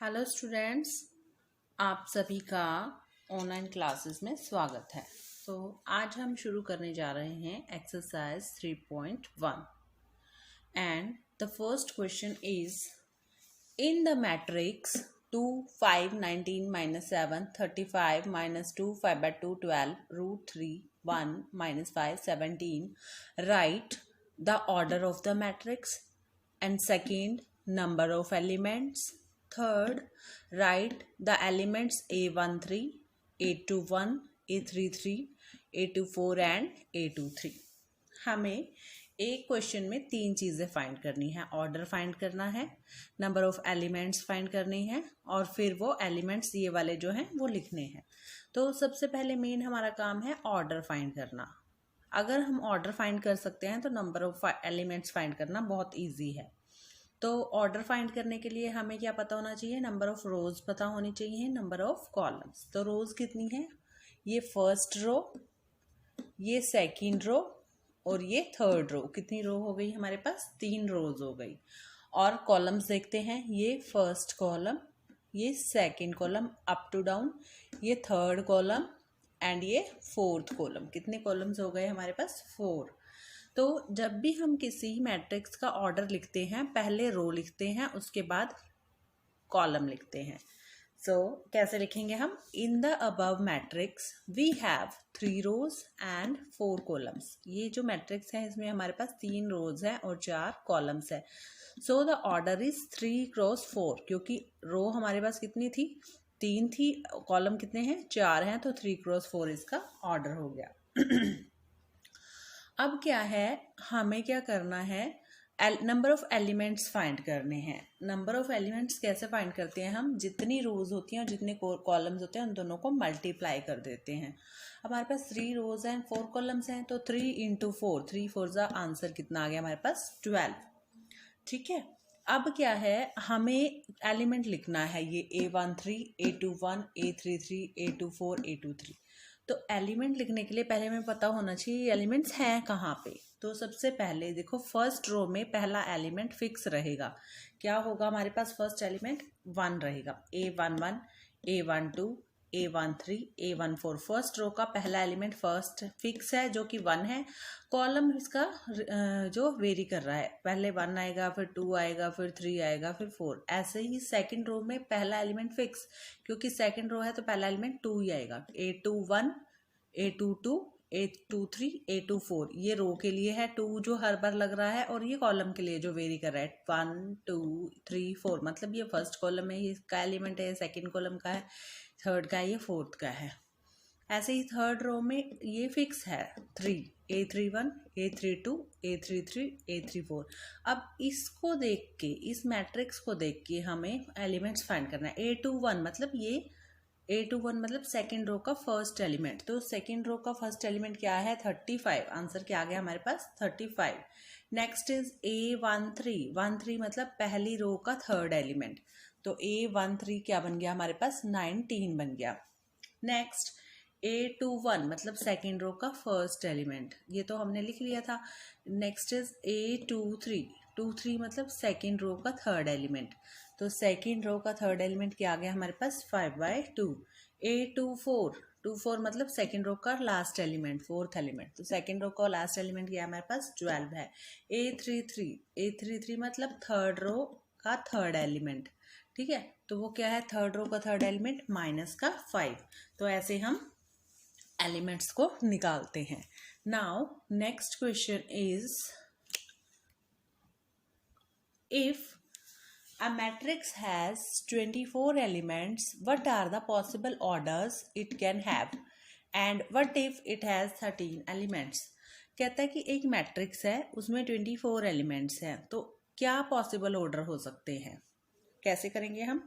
Hello students, आप सभी का ऑनलाइन क्लासेस में स्वागत है। तो आज हम शुरू करने जा रहे हैं exercise 3.1 and the first question is in the matrix 2 5 19 -7 35 -2 5/2 12 √3 1 -5 17 write the order of the matrix and second number of elements. Third, write the elements A13, A21, A33, A24 and A23. हमें एक क्वेश्चन में तीन चीज़ें find करनी है। Order find करना है, number of elements find करनी है और फिर वो एलिमेंट्स ये वाले जो हैं वो लिखने हैं। तो सबसे पहले मेन हमारा काम है ऑर्डर फाइंड करना। अगर हम ऑर्डर फाइंड कर सकते हैं तो नंबर ऑफ एलिमेंट्स फाइंड करना बहुत ईजी है। तो ऑर्डर फाइंड करने के लिए हमें क्या पता होना चाहिए? नंबर ऑफ रोज पता होनी चाहिए, नंबर ऑफ कॉलम्स। तो रोज कितनी है? ये फर्स्ट रो, ये सेकंड रो और ये थर्ड रो। कितनी रो हो गई हमारे पास? 3 रोज हो गई। और कॉलम्स देखते हैं, ये फर्स्ट कॉलम, ये second column up to down, ये थर्ड कॉलम एंड ये फोर्थ कॉलम। कितने कॉलम्स हो गए हमारे पास? 4। तो जब भी हम किसी मैट्रिक्स का ऑर्डर लिखते हैं, पहले रो लिखते हैं, उसके बाद कॉलम लिखते हैं। कैसे लिखेंगे हम? In the above matrix we have 3 rows and 4 columns. ये जो मैट्रिक्स है इसमें हमारे पास 3 रोज है और 4 कॉलम्स है। द ऑर्डर इज 3 क्रॉस 4, क्योंकि रो हमारे पास कितनी थी? 3 थी, कॉलम कितने हैं? 4 हैं, तो 3 क्रॉस 4 इसका ऑर्डर हो गया। अब क्या है, हमें क्या करना है? नंबर ऑफ एलिमेंट्स फाइंड करने हैं। नंबर ऑफ एलिमेंट्स कैसे फाइंड करते हैं हम? जितनी रोज होती हैं और जितने कॉलम्स होते हैं उन दोनों को मल्टीप्लाई कर देते हैं। हमारे पास 3 रोज हैं, 4 कॉलम्स हैं, तो 3 × 4, 3 4 ज़ा आंसर कितना आ गया हमारे पास? 12। ठीक है। अब क्या है, हमें एलिमेंट लिखना है। ये A13, A21, A33, A24, A23। तो एलिमेंट लिखने के लिए पहले हमें पता होना चाहिए एलिमेंट्स हैं कहाँ पे। तो सबसे पहले देखो, फर्स्ट रो में पहला एलिमेंट फिक्स रहेगा। क्या होगा हमारे पास? फर्स्ट एलिमेंट 1 रहेगा। A11, A12, A13, A14। First row का पहला एलिमेंट फर्स्ट फिक्स है जो कि 1 है। कॉलम इसका जो वेरी कर रहा है, पहले 1 आएगा, फिर 2 आएगा, फिर 3 आएगा, फिर 4। ऐसे ही सेकंड रो में पहला एलिमेंट फिक्स, क्योंकि सेकंड रो है तो पहला एलिमेंट 2 ही आएगा। A21, A22, A23, A24। ये रो के लिए है 2 जो हर बार लग रहा है, और ये कॉलम के लिए जो वेरी कर रहा है 1 2 3 4। मतलब ये फर्स्ट कॉलम है, ये इसका एलिमेंट है, सेकंड कॉलम का है, थर्ड का है, ये फोर्थ का है। ऐसे ही थर्ड रो में ये फिक्स है 3, A31, A32, A33, A34। अब इसको देख के, इस मैट्रिक्स को देख के हमें एलिमेंट्स फाइंड करना है। A21 मतलब ये A21 मतलब सेकेंड रो का फर्स्ट एलिमेंट। तो सेकेंड रो का फर्स्ट एलिमेंट क्या है? 35। आंसर क्या आ गया हमारे पास? 35। नेक्स्ट इज A13, 13 मतलब पहली रो का थर्ड एलिमेंट। तो A13 क्या बन गया हमारे पास? 19 बन गया। नेक्स्ट A21 मतलब सेकेंड रो का फर्स्ट एलिमेंट, ये तो हमने लिख लिया था। नेक्स्ट इज A23, 23 मतलब सेकेंड रो का थर्ड एलिमेंट। तो सेकेंड रो का थर्ड एलिमेंट क्या आ गया हमारे पास? 5/2। A24, 24 मतलब सेकेंड रो का लास्ट एलिमेंट, फोर्थ एलिमेंट। तो सेकेंड रो का लास्ट एलिमेंट क्या हमारे पास? 12 है। A33 मतलब थर्ड रो का थर्ड एलिमेंट। ठीक है, तो वो क्या है? थर्ड रो का थर्ड एलिमेंट माइनस का 5। तो ऐसे हम एलिमेंट्स को निकालते हैं। Now next question is, if a matrix has 24 elements, what are the possible orders it can have? And what if it has 13 elements? कहता है कि एक मैट्रिक्स है, उसमें 24 एलिमेंट्स हैं, तो क्या पॉसिबल ऑर्डर हो सकते हैं? कैसे करेंगे हम?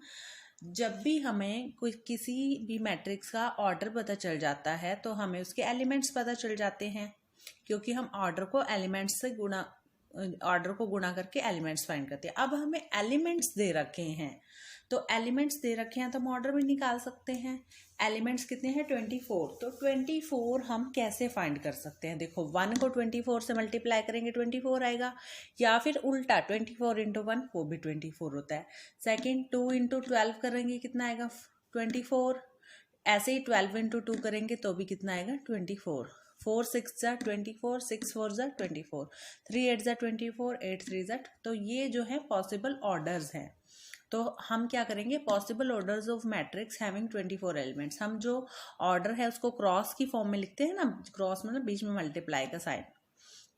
जब भी हमें कोई किसी भी मैट्रिक्स का ऑर्डर पता चल जाता है तो हमें उसके एलिमेंट्स पता चल जाते हैं, क्योंकि हम ऑर्डर को एलिमेंट्स से गुणा करके एलिमेंट्स फाइंड करते हैं। अब हमें एलिमेंट्स दे रखे हैं, तो एलिमेंट्स दे रखे हैं तो हम ऑर्डर भी निकाल सकते हैं। एलिमेंट्स कितने हैं 24, तो 24 हम कैसे फाइंड कर सकते हैं? देखो 1 को 24 से मल्टीप्लाई करेंगे 24 आएगा, या फिर उल्टा 24 इंटू 1 वो भी 24 होता है। सेकेंड 2 इंटू 12 करेंगे कितना आएगा 24, ऐसे ही 12 इंटू 2 करेंगे तो भी कितना आएगा 24। 4 6 जा 24, 6 4 जा 24, 3 8 जा 24, 8 3 जा। तो ये जो है पॉसिबल ऑर्डर्स हैं। तो हम क्या करेंगे, possible orders of matrix having 24 elements, हम जो ऑर्डर है उसको क्रॉस की फॉर्म में लिखते हैं ना, क्रॉस मतलब बीच में मल्टीप्लाई का साइन।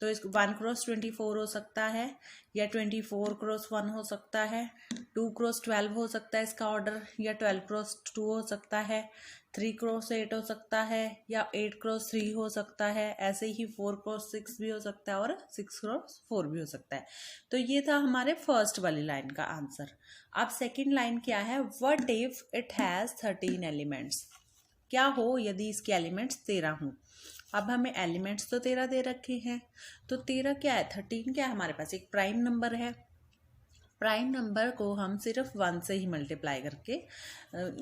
तो इस 1 क्रॉस 24 हो सकता है, या 24 क्रॉस 1 हो सकता है, 2 क्रॉस 12 हो सकता है इसका ऑर्डर, या 12 क्रॉस 2 हो सकता है, 3 क्रॉस 8 हो सकता है, या 8 क्रॉस 3 हो सकता है, ऐसे ही 4 क्रॉस 6 भी हो सकता है, और 6 क्रॉस 4 भी हो सकता है। तो ये था हमारे फर्स्ट वाली लाइन का आंसर। अब सेकेंड लाइन क्या है, what if it has 13 elements, क्या हो यदि इसके एलिमेंट्स 13 हों। अब हमें एलिमेंट्स तो 13 दे रखे हैं, तो 13 क्या है, 13 क्या है हमारे पास, एक प्राइम नंबर है। प्राइम नंबर को हम सिर्फ 1 से ही मल्टीप्लाई करके,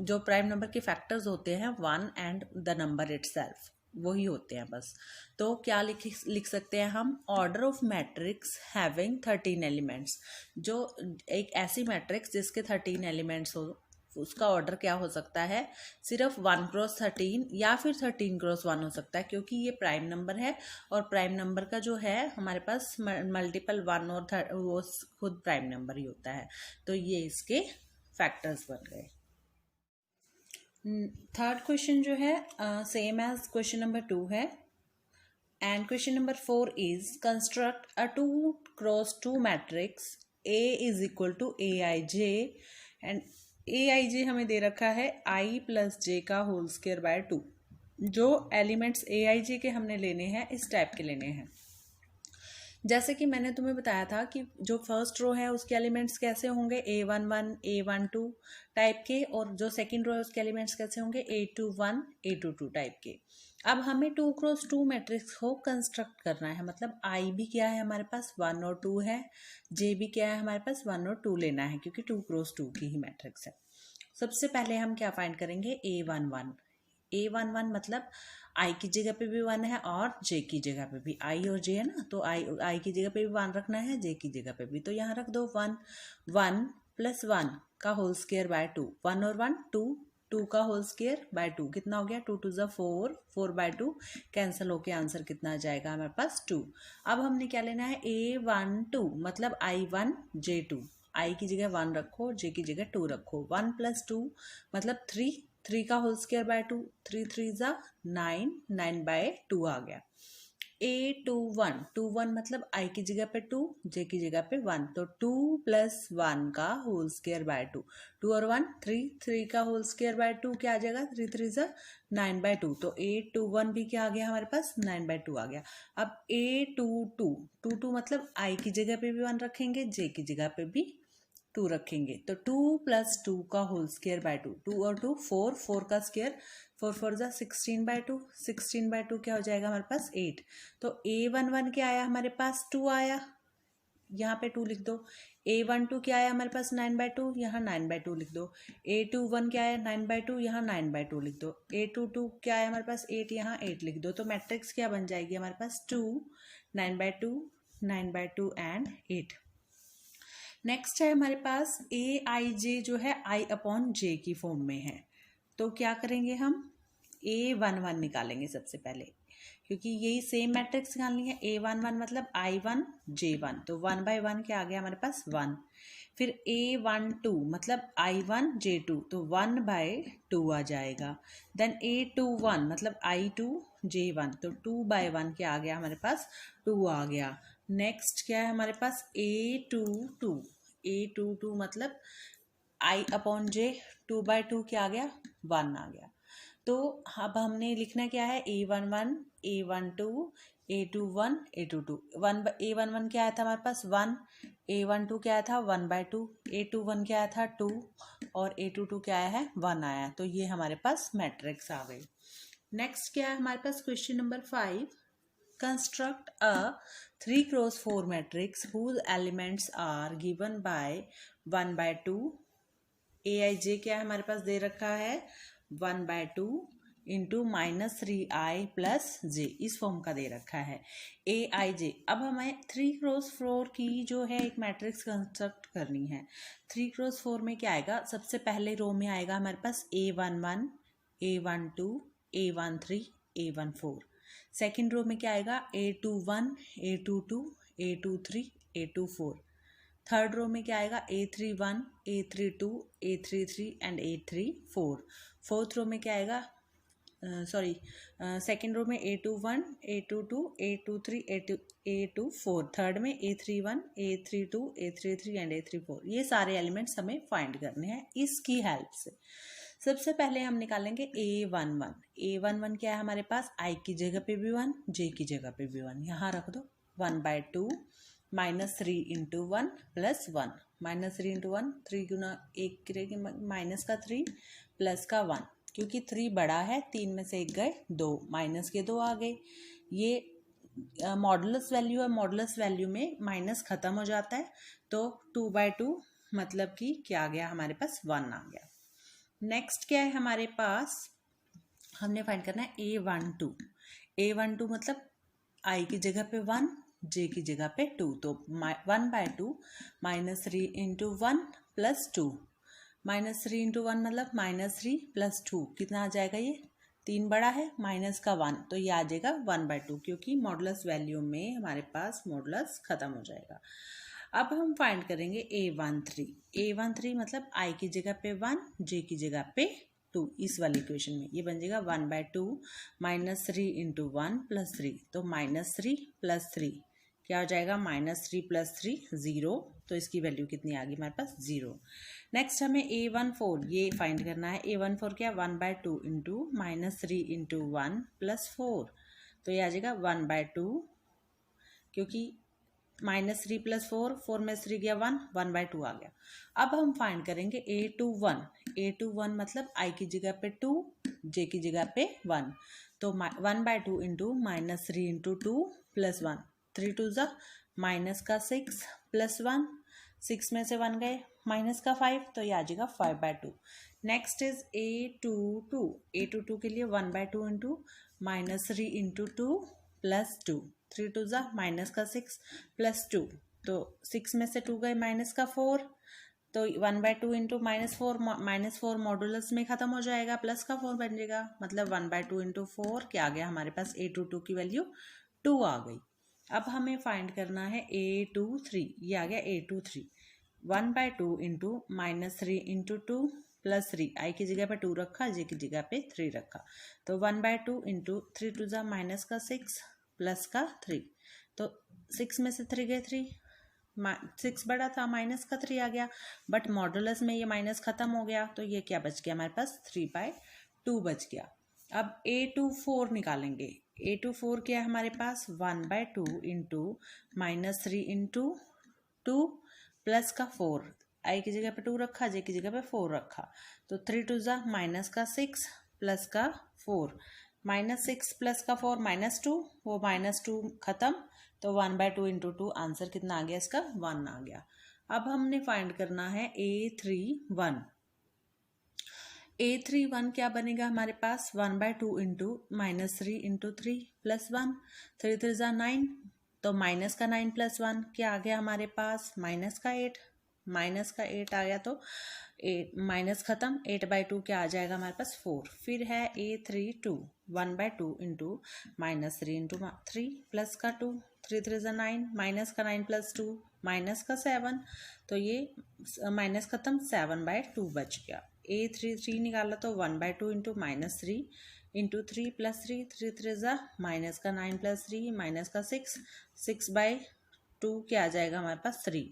जो प्राइम नंबर के फैक्टर्स होते हैं 1 एंड द नंबर इटसेल्फ, वही होते हैं बस। तो क्या लिख सकते हैं हम, order of matrix having 13 elements, जो एक ऐसी मैट्रिक्स जिसके 13 एलिमेंट्स हो उसका ऑर्डर क्या हो सकता है, सिर्फ 1 क्रॉस 13 या फिर 13 क्रॉस 1 हो सकता है, क्योंकि ये प्राइम नंबर है और प्राइम नंबर का जो है हमारे पास मल्टीपल 1 और वो खुद प्राइम नंबर ही होता है। तो ये इसके फैक्टर्स बन गए। थर्ड क्वेश्चन जो है सेम एज क्वेश्चन नंबर 2 है, and question number 4 is construct a 2 cross 2 matrix A is equal to AIJ, and AIJ हमें दे रखा है I प्लस J का होल स्क्वायर बाय 2। जो एलिमेंट्स AIJ के हमने लेने हैं इस टाइप के लेने हैं। जैसे कि मैंने तुम्हें बताया था कि जो फर्स्ट रो है उसके एलिमेंट्स कैसे होंगे, A11 A12 टाइप के, और जो सेकंड रो है उसके एलिमेंट्स कैसे होंगे A21 A22 टाइप के। अब हमें 2 क्रॉस 2 मैट्रिक्स को कंस्ट्रक्ट करना है, मतलब I भी क्या है हमारे पास 1 और 2 है, J भी क्या है हमारे पास 1 और 2 लेना है, क्योंकि 2 क्रॉस 2 की ही मैट्रिक्स है। सबसे पहले हम क्या फाइंड करेंगे, A11 मतलब I की जगह पे भी 1 है और J की जगह पे भी, I और J है ना, तो I की जगह पे भी 1 रखना है, J की जगह पे भी, तो यहाँ रख दो 1 प्लस 1 का होल स्क्वायर बाय 2, 1 और 1 2 का होल स्क्वायर बाय 2 कितना हो गया 2 2 जा 4 बाय 2 कैंसिल होके आंसर कितना आ जाएगा हमारे पास 2। अब हमने क्या लेना है A12 मतलब I1 J2, I की जगह 1 रखो, J की जगह 2 रखो, 1 प्लस 2 मतलब 3 का होल स्क्वायर बाय 2, 3 3 जा 9 बाय 2 आ गया। A21 मतलब I की जगह पे 2, J की जगह पे 1, तो 2 प्लस 1 का होल स्क्वायर बाय 2 और 1 3 का होल स्क्वायर बाय 2 क्या आ जाएगा 3 3 जा 9 बाय 2, तो A21 भी क्या आ गया हमारे पास 9 बाय 2 आ गया। अब A22 मतलब I की जगह पे भी 1 रखेंगे, J की जगह पे भी 2 रखेंगे, तो 2 प्लस 2 का होल स्क्वायर बाय 2 और 2 4 का स्क्वायर 4 4 जा 16 बाय 2, 16 बाय 2 क्या हो जाएगा हमारे पास 8। तो A11 क्या आया हमारे पास 2 आया, यहाँ पे 2 लिख दो। A12 क्या आया हमारे पास 9 बाय 2, यहाँ 9 बाय 2 लिख दो। A21 क्या आया 9 बाय 2, यहाँ 9 बाय 2 लिख दो। A22 क्या आया हमारे पास 8, यहाँ 8 लिख दो। तो मैट्रिक्स क्या बन जाएगी हमारे पास 2 9 बाय 2 9 बाय 2 एंड 8। नेक्स्ट है हमारे पास AIJ जो है I अपॉन J की फॉर्म में है, तो क्या करेंगे हम A11 निकालेंगे सबसे पहले, क्योंकि यही सेम मैट्रिक्स निकालनी है। A11 मतलब I1 J1, तो 1 बाय 1 क्या आ गया हमारे पास 1। फिर A12 मतलब I1 J2, तो 1 बाय 2 आ जाएगा। देन A21 मतलब I2 J1, तो 2 बाय 1 क्या आ गया हमारे पास 2 आ गया। नेक्स्ट क्या है हमारे पास A22 मतलब I अपॉन J 2 बाय 2 क्या आ गया 1 आ गया। तो अब हमने लिखना क्या है A11 A12 A21 A22। A11 क्या आया था हमारे पास 1, A12 क्या आया था 1 बाय 2, A21 क्या आया था 2 और A22 क्या आया है 1 आया। तो ये हमारे पास मैट्रिक्स आ गई। नेक्स्ट क्या है हमारे पास question number 5, construct a 3 cross 4 matrix whose elements are given by 1 by 2 Aij क्या है हमारे पास दे रखा है 1/2 इंटू -3i प्लस जे, इस फॉर्म का दे रखा है Aij। अब हमें 3x4 की जो है एक मैट्रिक्स कंस्ट्रक्ट करनी है। 3x4 में क्या आएगा, सबसे पहले रो में आएगा हमारे पास A11 A12 A13 A14। Second row में क्या आएगा A21 A22 A23 A24। Third row में क्या आएगा A31 A32 A33 and A34। Fourth row में क्या आएगा सेकेंड रो में A21 A22 A23 A24। Third में A31 A32 A33 and A34। ये सारे एलिमेंट्स हमें फाइंड करने हैं इसकी हेल्प से। सबसे पहले हम निकालेंगे A11। A11 क्या है हमारे पास, i की जगह पे भी 1 j की जगह पे भी 1, यहाँ रख दो 1/2 -3 इंटू 1 प्लस 1। -3 इंटू 1 3 गुना 1 करेगी माइनस का 3 प्लस का 1, क्योंकि 3 बड़ा है 3 में से 1 गए 2, माइनस के 2 आ गए। ये मॉडुलस वैल्यू है, मॉडुलस वैल्यू में माइनस खत्म हो जाता है, तो 2/2 मतलब कि क्या आ गया हमारे पास 1 आ गया। नेक्स्ट क्या है हमारे पास, हमने फाइंड करना है A12। A12 मतलब i की जगह पे 1 j की जगह पे 2, तो 1/2 -3 इंटू 1 प्लस 2। -3 इंटू 1 मतलब -3 प्लस 2 कितना आ जाएगा, ये 3 बड़ा है माइनस का 1, तो ये आ जाएगा 1/2, क्योंकि मॉडुलस वैल्यू में हमारे पास मॉडुलस खत्म हो जाएगा। अब हम फाइंड करेंगे A13। A13 मतलब i की जगह पे 1 j की जगह पे 2, इस वाली इक्वेशन में ये बन जाएगा 1/2 -3 इंटू 1 प्लस 3, तो -3 प्लस 3 क्या हो जाएगा, -3 प्लस 3 0, तो इसकी वैल्यू कितनी आ गई हमारे पास 0। नेक्स्ट हमें A14 ये फाइंड करना है। A14 क्या, 1/2 इंटू -3 इंटू 1 प्लस 4, तो ये आ जाएगा 1/2, क्योंकि -3 प्लस 4, 4 में 3 गया 1, 1/2 आ गया। अब हम फाइंड करेंगे A21। A21 मतलब i की जगह पे 2 j की जगह पे 1, तो 1/2 इंटू -3 इंटू 2 प्लस 1, 3 2 ज़ा माइनस का 6 प्लस 1, 6 में से 1 गए माइनस का 5, तो ये आ जाएगा 5/2। Next is A22। A22 के लिए 1/2 इंटू -3 इंटू 2 प्लस 2, 3 2 ज़ा माइनस का 6 प्लस 2, तो 6 में से 2 गए माइनस का 4, तो 1/2 इंटू -4 मॉडुलस में खत्म हो जाएगा, प्लस का 4 बन जाएगा, मतलब 1/2 इंटू 4 क्या आ गया हमारे पास, A22 की वैल्यू 2 आ गई। अब हमें फाइंड करना है A23। ये आ गया A23, 1/2 into -3 into 2 plus 3, i की जगह पे 2 रखा, j की जगह पे 3 रखा, तो 1/2 इंटू 3 2 ज़ा माइनस का 6 प्लस का 3, तो 6 में से 3 गए 3, 6 बड़ा था माइनस का 3 आ गया, बट मॉडुलस में ये माइनस खत्म हो गया, तो ये क्या बच गया हमारे पास 3/2 बच गया। अब A24 निकालेंगे। A24 क्या है हमारे पास, 1/2 इंटू -3 इंटू 2 प्लस का 4, i की जगह पे 2 रखा, j की जगह पे 4 रखा, तो 3 2 ज़ा माइनस का 6 प्लस का 4, -6 प्लस का 4 -2, वो -2 खत्म, तो 1/2 इंटू 2 आंसर कितना आ गया इसका 1 आ गया। अब हमने फाइंड करना है A31। A31 क्या बनेगा हमारे पास, 1/2 इंटू -3 इंटू 3 प्लस 1, 3 3 ज़ा 9, तो माइनस का 9 प्लस 1 क्या आ गया हमारे पास, -8, माइनस का 8 आ गया, तो माइनस खत्म, 8/2 क्या आ जाएगा हमारे पास 4। फिर है A32, 1/2 इंटू -3 इंटू 3 प्लस का 2, 3 3 ज़ा 9, माइनस का 9 प्लस 2 माइनस का 7, तो ये माइनस खत्म, 7/2 बच गया। A33 निकाला तो 1/2 इंटू -3 इंटू 3 प्लस 3, 3 3 ज़ा माइनस का 9 प्लस 3 माइनस का 6, 6/2 क्या आ जाएगा हमारे पास 3।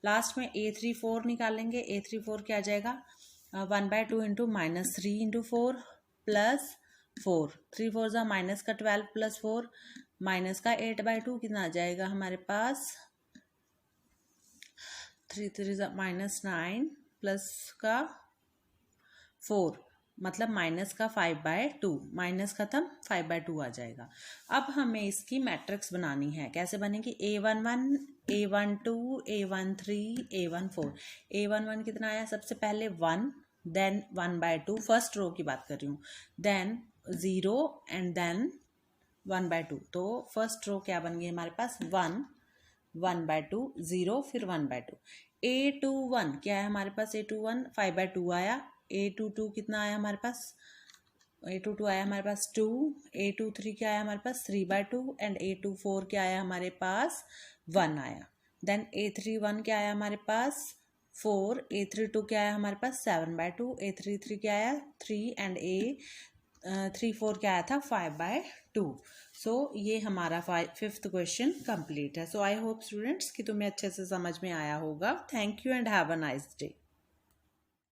लास्ट में A34 निकालेंगे। A34 क्या आ जाएगा, 1/2 इंटू -3 इंटू 4 प्लस 4, 3 4 ज़ा माइनस का 12 प्लस 4 माइनस का 8/2 कितना आ जाएगा हमारे पास, 3 3 ज़ा -9 प्लस का 4 मतलब माइनस का 5/2, माइनस खत्म, 5/2 आ जाएगा। अब हमें इसकी मैट्रिक्स बनानी है। कैसे बनेगी? A11, A12, A13, A14। A11 कितना आया? सबसे पहले 1, देन 1/2, फर्स्ट रो की बात कर रही हूँ, देन 0 एंड देन 1/2। तो फर्स्ट रो क्या बन गई हमारे पास? 1, 1/2, 0, फिर 1/2। A21 क्या है हमारे पास? A21 5/2 आया। A22 कितना आया हमारे पास? A22 आया हमारे पास 2। A23 क्या आया हमारे पास? 3/2 एंड A24 क्या आया हमारे पास? 1 आया। देन A31 क्या आया हमारे पास? 4। A32 क्या आया हमारे पास? 7/2। A33 क्या आया? 3 एंड A34 क्या आया था? 5/2। सो ये हमारा 5th क्वेश्चन कंप्लीट है। सो आई होप स्टूडेंट्स कि तुम्हें अच्छे से समझ में आया होगा। Thank you and have a nice day.